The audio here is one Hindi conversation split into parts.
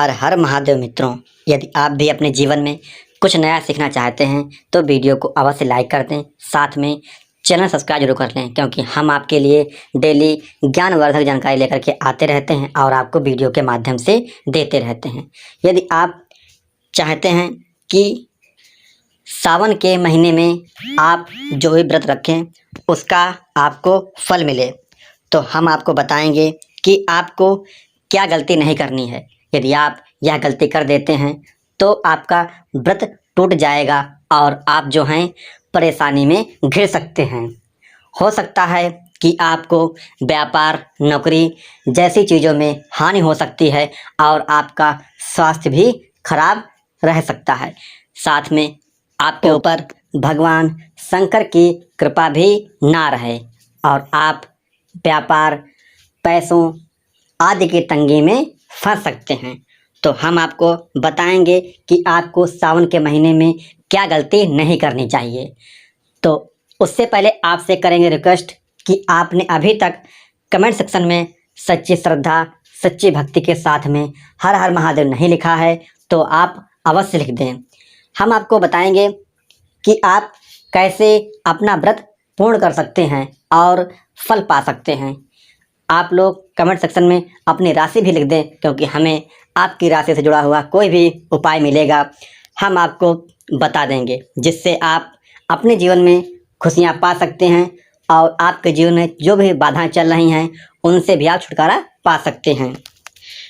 हर हर महादेव मित्रों, यदि आप भी अपने जीवन में कुछ नया सीखना चाहते हैं तो वीडियो को अवश्य लाइक कर दें। साथ में चैनल सब्सक्राइब जरूर कर लें, क्योंकि हम आपके लिए डेली ज्ञानवर्धक जानकारी लेकर के आते रहते हैं और आपको वीडियो के माध्यम से देते रहते हैं। यदि आप चाहते हैं कि सावन के महीने में आप जो भी व्रत रखें उसका आपको फल मिले, तो हम आपको बताएंगे कि आपको क्या गलती नहीं करनी है। यदि आप यह गलती कर देते हैं तो आपका व्रत टूट जाएगा और आप जो हैं परेशानी में घिर सकते हैं। हो सकता है कि आपको व्यापार, नौकरी जैसी चीज़ों में हानि हो सकती है और आपका स्वास्थ्य भी खराब रह सकता है। साथ में आपके ऊपर भगवान शंकर की कृपा भी ना रहे और आप व्यापार, पैसों आदि की तंगी में फंस सकते हैं। तो हम आपको बताएंगे कि आपको सावन के महीने में क्या गलती नहीं करनी चाहिए। तो उससे पहले आपसे करेंगे रिक्वेस्ट कि आपने अभी तक कमेंट सेक्शन में सच्ची श्रद्धा, सच्ची भक्ति के साथ में हर हर महादेव नहीं लिखा है तो आप अवश्य लिख दें। हम आपको बताएंगे कि आप कैसे अपना व्रत पूर्ण कर सकते हैं और फल पा सकते हैं। आप लोग कमेंट सेक्शन में अपनी राशि भी लिख दें, क्योंकि हमें आपकी राशि से जुड़ा हुआ कोई भी उपाय मिलेगा हम आपको बता देंगे, जिससे आप अपने जीवन में खुशियां पा सकते हैं और आपके जीवन में जो भी बाधाएं चल रही हैं उनसे भी आप छुटकारा पा सकते हैं।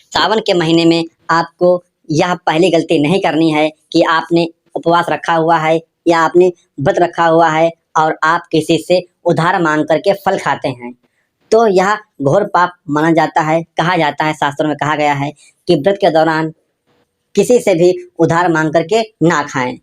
सावन के महीने में आपको यह पहली गलती नहीं करनी है कि आपने उपवास रखा हुआ है या आपने व्रत रखा हुआ है और आप किसी से उधार मांग करके फल खाते हैं, तो यह घोर पाप माना जाता है। कहा जाता है, शास्त्रों में कहा गया है कि व्रत के दौरान किसी से भी उधार मांग करके ना खाएं।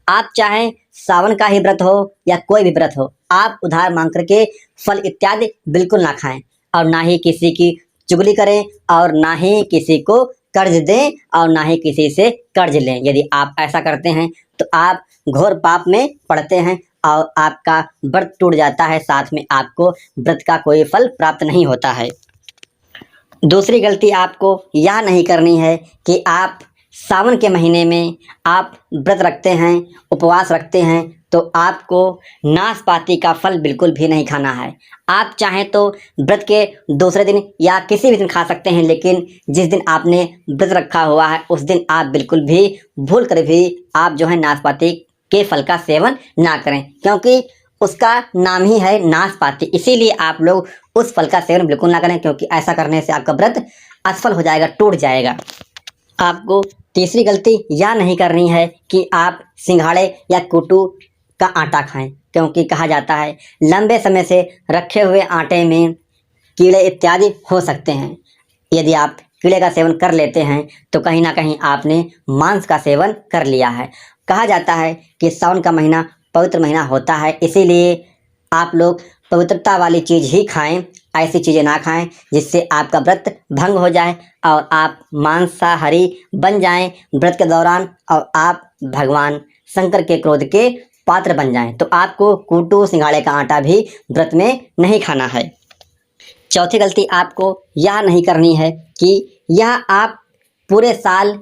आप चाहें सावन का ही व्रत हो या कोई भी व्रत हो, आप उधार मांग करके फल इत्यादि बिल्कुल ना खाएं और ना ही किसी की चुगली करें और ना ही किसी को कर्ज दें और ना ही किसी से कर्ज लें। यदि आप ऐसा करते हैं तो आप घोर पाप में पड़ते हैं और आपका व्रत टूट जाता है, साथ में आपको व्रत का कोई फल प्राप्त नहीं होता है। दूसरी गलती आपको यह नहीं करनी है कि आप सावन के महीने में आप व्रत रखते हैं, उपवास रखते हैं, तो आपको नाशपाती का फल बिल्कुल भी नहीं खाना है। आप चाहें तो व्रत के दूसरे दिन या किसी भी दिन खा सकते हैं, लेकिन जिस दिन आपने व्रत रखा हुआ है उस दिन आप बिल्कुल भी भूल कर भी आप जो है नाशपाती के फल का सेवन ना करें, क्योंकि उसका नाम ही है नाशपाती। इसीलिए आप लोग उस फल का सेवन बिल्कुल ना करें, क्योंकि ऐसा करने से आपका व्रत असफल हो जाएगा, टूट जाएगा। आपको तीसरी गलती यह नहीं करनी है कि आप सिंघाड़े या कुट्टू का आटा खाएं, क्योंकि कहा जाता है लंबे समय से रखे हुए आटे में कीड़े इत्यादि हो सकते हैं। यदि आप कीड़े का सेवन कर लेते हैं तो कहीं ना कहीं आपने मांस का सेवन कर लिया है। कहा जाता है कि सावन का महीना पवित्र महीना होता है, इसीलिए आप लोग पवित्रता वाली चीज़ ही खाएं, ऐसी चीज़ें ना खाएं जिससे आपका व्रत भंग हो जाए और आप मांसाहारी बन जाएं व्रत के दौरान और आप भगवान शंकर के क्रोध के पात्र बन जाएं। तो आपको कुट्टू, सिंघाड़े का आटा भी व्रत में नहीं खाना है। चौथी गलती आपको यह नहीं करनी है कि यह आप पूरे साल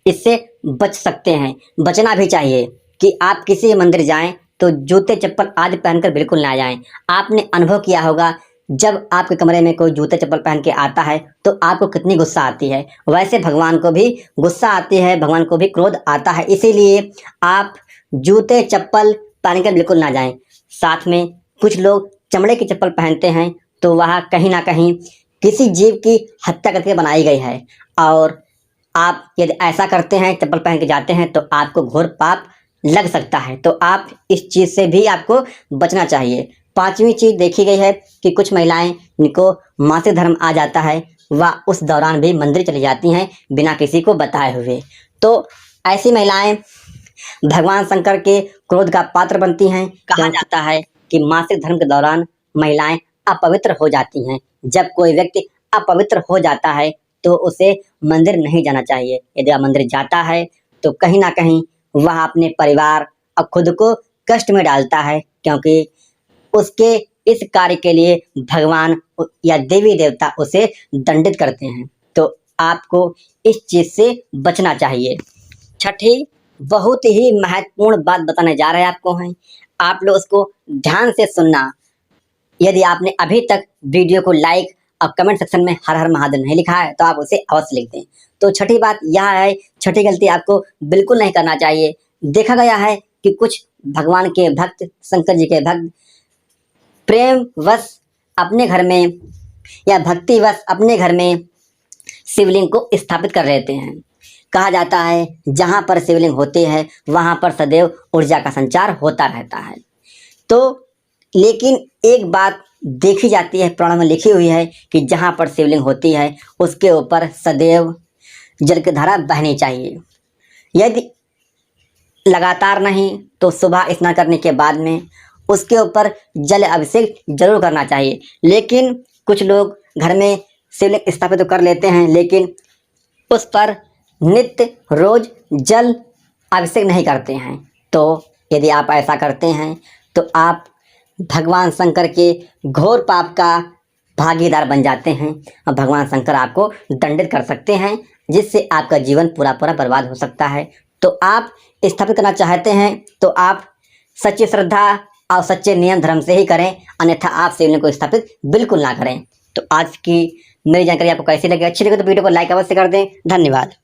इससे बच सकते हैं, बचना भी चाहिए कि आप किसी मंदिर जाएं तो जूते चप्पल आदि पहनकर बिल्कुल ना जाएं। आपने अनुभव किया होगा जब आपके कमरे में कोई जूते चप्पल पहन के आता है तो आपको कितनी गुस्सा आती है, वैसे भगवान को भी गुस्सा आती है, भगवान को भी क्रोध आता है। इसीलिए आप जूते चप्पल पहनकर बिल्कुल ना जाएं। साथ में कुछ लोग चमड़े की चप्पल पहनते हैं, तो वह कहीं ना कहीं किसी जीव की हत्या करके बनाई गई है और आप यदि ऐसा करते हैं, चप्पल पहन के जाते हैं, तो आपको घोर पाप लग सकता है। तो आप इस चीज़ से भी आपको बचना चाहिए। पांचवी चीज़ देखी गई है कि कुछ महिलाएं जिनको मासिक धर्म आ जाता है वह उस दौरान भी मंदिर चली जाती हैं बिना किसी को बताए हुए। तो ऐसी महिलाएं भगवान शंकर के क्रोध का पात्र बनती हैं। कहा जाता है कि मासिक धर्म के दौरान महिलाएं अपवित्र हो जाती हैं। जब कोई व्यक्ति अपवित्र हो जाता है तो उसे मंदिर नहीं जाना चाहिए। यदि वह मंदिर जाता है तो कहीं ना कहीं वह अपने परिवार और खुद को कष्ट में डालता है, क्योंकि उसके इस कार्य के लिए भगवान या देवी देवता उसे दंडित करते हैं। तो आपको इस चीज़ से बचना चाहिए। छठी बहुत ही महत्वपूर्ण बात बताने जा रहे हैं आपको हैं, आप लोग उसको ध्यान से सुनना। यदि आपने अभी तक वीडियो को लाइक और कमेंट सेक्शन में हर हर महादेव नहीं लिखा है तो आप उसे अवश्य लिख दें। तो छठी बात यह है, छठी गलती आपको बिल्कुल नहीं करना चाहिए। देखा गया है कि कुछ भगवान के भक्त, शंकर जी के भक्त प्रेम वश अपने घर में या भक्ति वश अपने घर में शिवलिंग को स्थापित कर रहते हैं। कहा जाता है जहाँ पर शिवलिंग होते हैं वहाँ पर सदैव ऊर्जा का संचार होता रहता है। तो लेकिन एक बात देखी जाती है, पुराण में लिखी हुई है कि जहाँ पर शिवलिंग होती है उसके ऊपर सदैव जल की धारा बहनी चाहिए। यदि लगातार नहीं तो सुबह स्नान करने के बाद में उसके ऊपर जल अभिषेक जरूर करना चाहिए। लेकिन कुछ लोग घर में शिवलिंग स्थापित तो कर लेते हैं लेकिन उस पर नित्य रोज जल अभिषेक नहीं करते हैं। तो यदि आप ऐसा करते हैं तो आप भगवान शंकर के घोर पाप का भागीदार बन जाते हैं और भगवान शंकर आपको दंडित कर सकते हैं, जिससे आपका जीवन पूरा पूरा बर्बाद हो सकता है। तो आप स्थापित करना चाहते हैं तो आप सच्ची श्रद्धा और सच्चे नियम धर्म से ही करें, अन्यथा आप शिवलिंग को स्थापित बिल्कुल ना करें। तो आज की मेरी जानकारी आपको कैसी लगी? अच्छी लगी तो वीडियो को लाइक अवश्य कर दें। धन्यवाद।